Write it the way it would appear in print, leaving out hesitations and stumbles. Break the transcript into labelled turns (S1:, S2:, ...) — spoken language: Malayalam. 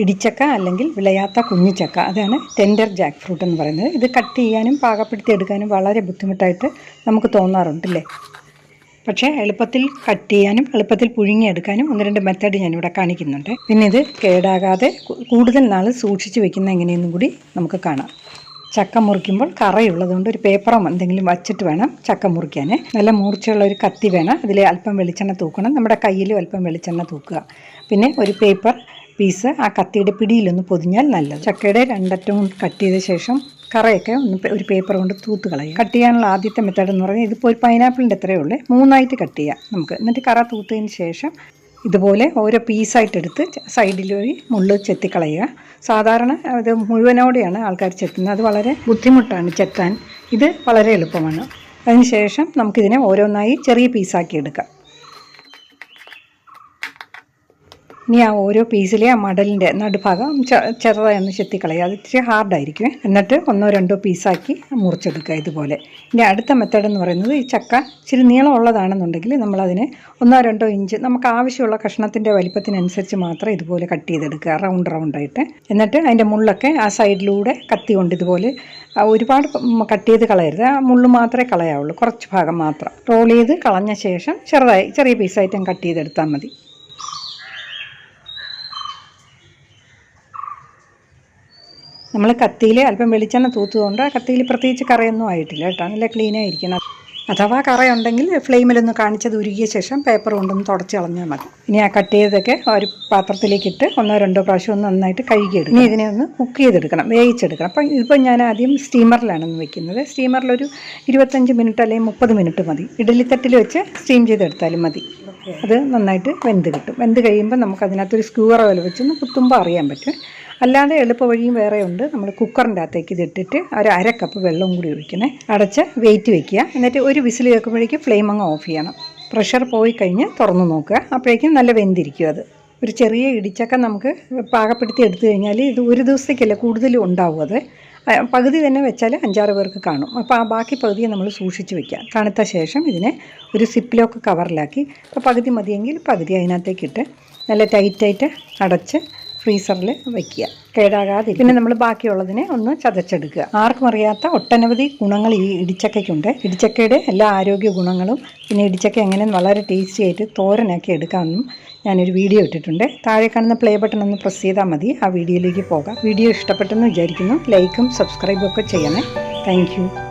S1: ഇടിച്ചക്ക അല്ലെങ്കിൽ വിളയാത്ത കുഞ്ഞിച്ചക്ക, അതാണ് ടെൻഡർ ജാക്ക് ഫ്രൂട്ട് എന്ന് പറയുന്നത്. ഇത് കട്ട് ചെയ്യാനും പാകപ്പെടുത്തി എടുക്കാനും വളരെ ബുദ്ധിമുട്ടായിട്ട് നമുക്ക് തോന്നാറുണ്ടല്ലേ. പക്ഷേ എളുപ്പത്തിൽ കട്ട് ചെയ്യാനും എളുപ്പത്തിൽ പുഴുങ്ങിയെടുക്കാനും 1-2 മെത്തേഡ് ഞാനിവിടെ കാണിക്കുന്നുണ്ട്. പിന്നെ ഇത് കേടാകാതെ കൂടുതൽ നാൾ സൂക്ഷിച്ച് വെക്കുന്ന എങ്ങനെയെന്നും കൂടി നമുക്ക് കാണാം. ചക്ക മുറിക്കുമ്പോൾ കറയുള്ളതുകൊണ്ട് ഒരു പേപ്പറോ എന്തെങ്കിലും വച്ചിട്ട് വേണം ചക്ക മുറിക്കാൻ. നല്ല മൂർച്ചയുള്ള ഒരു കത്തി വേണം. അതിൽ അല്പം വെളിച്ചെണ്ണ തൂക്കണം. നമ്മുടെ കയ്യിലും അല്പം വെളിച്ചെണ്ണ തൂക്കുക. പിന്നെ ഒരു പേപ്പർ പീസ് ആ കത്തിയുടെ പിടിയിലൊന്ന് പൊതിഞ്ഞാൽ നല്ലത്. ചക്കയുടെ 2 അറ്റവും കട്ട് ചെയ്ത ശേഷം കറയൊക്കെ ഒരു പേപ്പർ കൊണ്ട് തൂത്ത് കളയും. കട്ട് ചെയ്യാനുള്ള ആദ്യത്തെ മെത്തേഡ് എന്ന് പറഞ്ഞാൽ ഇതിപ്പോൾ ഒരു പൈനാപ്പിളിൻ്റെ അത്രയേ ഉള്ളൂ, 3ആയിട്ട് കട്ട് ചെയ്യാം നമുക്ക്. എന്നിട്ട് കറ തൂത്തതിന് ശേഷം ഇതുപോലെ ഓരോ പീസായിട്ട് എടുത്ത് സൈഡിൽ വഴി മുള്ള് ചെത്തിക്കളയുക. സാധാരണ ഇത് മുഴുവനോടെയാണ് ആൾക്കാർ ചെത്തുന്നത്. അത് വളരെ ബുദ്ധിമുട്ടാണ് ചെത്താൻ. ഇത് വളരെ എളുപ്പമാണ്. അതിനുശേഷം നമുക്കിതിനെ ഓരോന്നായി ചെറിയ പീസാക്കി എടുക്കാം. ഇനി ആ ഓരോ പീസിലെ ആ മടലിൻ്റെ നടുഭാഗം ചെറുതായി ഒന്ന് ചെത്തിക്കളയുക. അത് ഇച്ചിരി ഹാർഡായിരിക്കും. എന്നിട്ട് 1-2 പീസാക്കി മുറിച്ചെടുക്കുക ഇതുപോലെ. ഇനി അടുത്ത മെത്തേഡ് എന്ന് പറയുന്നത്, ഈ ചക്ക ഇച്ചിരി നീളമുള്ളതാണെന്നുണ്ടെങ്കിൽ നമ്മളതിനെ 1-2 ഇഞ്ച് നമുക്ക് ആവശ്യമുള്ള കഷ്ണത്തിൻ്റെ വലിപ്പത്തിനനുസരിച്ച് മാത്രം ഇതുപോലെ കട്ട് ചെയ്തെടുക്കുക, റൗണ്ടായിട്ട്. എന്നിട്ട് അതിൻ്റെ മുള്ളൊക്കെ ആ സൈഡിലൂടെ കത്തി കൊണ്ട് ഇതുപോലെ ഒരുപാട് കട്ട് ചെയ്ത് കളയരുത്. ആ മുള്ള് മാത്രമേ കളയാവുള്ളൂ, കുറച്ച് ഭാഗം മാത്രം. റോൾ ചെയ്ത് കളഞ്ഞ ശേഷം ചെറിയ പീസായിട്ടും കട്ട് ചെയ്തെടുത്താൽ മതി. നമ്മൾ കത്തിയിൽ അല്പം വെളിച്ചെണ്ണ തൂത്തുകൊണ്ട് ആ കത്തിയിൽ പ്രത്യേകിച്ച് കറയൊന്നും ആയിട്ടില്ല കേട്ടോ, നല്ല ക്ലീനായിരിക്കണം. അഥവാ കറയുണ്ടെങ്കിൽ ഫ്ലെയിമിലൊന്ന് കാണിച്ചത് ഉരുകിയ ശേഷം പേപ്പർ കൊണ്ടൊന്ന് തുടച്ച് കളഞ്ഞാൽ മതി. ഇനി ആ കട്ട് ചെയ്തൊക്കെ ഒരു പാത്രത്തിലേക്കിട്ട് 1-2 പ്രാവശ്യം ഒന്ന് നന്നായിട്ട് കഴുകിയെടുക്കും. ഇനി ഇതിനെ ഒന്ന് കുക്ക് ചെയ്തെടുക്കണം, വേവിച്ചെടുക്കണം. അപ്പം ഇതിപ്പോൾ ഞാൻ ആദ്യം സ്റ്റീമറിലാണെന്ന് വെക്കുന്നത്. സ്റ്റീമറിലൊരു 25 മിനിറ്റ് അല്ലെങ്കിൽ 30 മിനിറ്റ് മതി. ഇഡലിത്തട്ടിൽ വെച്ച് സ്റ്റീം ചെയ്തെടുത്താലും മതി. അത് നന്നായിട്ട് വെന്ത് കിട്ടും. വെന്ത് കഴിയുമ്പോൾ നമുക്കതിനകത്തൊരു സ്ക്യൂർ ഓയിൽ വെച്ചൊന്ന് കുത്തുമ്പോൾ അറിയാൻ പറ്റും. അല്ലാതെ എളുപ്പവഴിയും വേറെ ഉണ്ട്. നമ്മൾ കുക്കറിൻ്റെ അകത്തേക്ക് ഇതിട്ടിട്ട് ഒരു 1/2 കപ്പ് വെള്ളവും കൂടി ഒഴിക്കണേ. അടച്ച് വെയിറ്റ് വെക്കുക. എന്നിട്ട് ഒരു വിസിൽ കേൾക്കുമ്പോഴേക്കും ഫ്ലെയിം അങ്ങ് ഓഫ് ചെയ്യണം. പ്രഷർ പോയി കഴിഞ്ഞ് തുറന്ന് നോക്കുക. അപ്പോഴേക്കും നല്ല വെന്തിരിക്കും. അത് ഒരു ചെറിയ ഇടിച്ചക്ക നമുക്ക് പാകപ്പെടുത്തി എടുത്തു കഴിഞ്ഞാൽ ഇത് ഒരു ദിവസത്തേക്കല്ല കൂടുതലും ഉണ്ടാവും. അത് പകുതി തന്നെ വെച്ചാൽ 5-6 പേർക്ക് കാണും. അപ്പോൾ ആ ബാക്കി പകുതിയെ നമ്മൾ സൂക്ഷിച്ച് വെക്കുക. തണുത്ത ശേഷം ഇതിനെ ഒരു സിപ്പ്-ലോക്ക് കവറിലാക്കി, അപ്പോൾ പകുതി മതിയെങ്കിൽ പകുതി അതിനകത്തേക്കിട്ട് നല്ല ടൈറ്റായിട്ട് അടച്ച് ഫ്രീസറിൽ വയ്ക്കുക, കേടാകാതെ. പിന്നെ നമ്മൾ ബാക്കിയുള്ളതിനെ ഒന്ന് ചതച്ചെടുക്കുക. ആർക്കും അറിയാത്ത ഒട്ടനവധി ഗുണങ്ങൾ ഈ ഇടിച്ചക്കയ്ക്കുണ്ട്. ഇടിച്ചക്കയുടെ എല്ലാ ആരോഗ്യ ഗുണങ്ങളും പിന്നെ ഇടിച്ചക്ക എങ്ങനെ വളരെ ടേസ്റ്റി ആയിട്ട് തോരനാക്കി എടുക്കാമെന്നും ഞാനൊരു വീഡിയോ ഇട്ടിട്ടുണ്ട്. താഴെ കാണുന്ന പ്ലേ ബട്ടൺ ഒന്ന് പ്രസ് ചെയ്താൽ മതി, ആ വീഡിയോയിലേക്ക് പോകാം. വീഡിയോ ഇഷ്ടപ്പെട്ടെന്ന് വിചാരിക്കുന്നു. ലൈക്കും സബ്സ്ക്രൈബും ഒക്കെ ചെയ്യണേ. Thank you.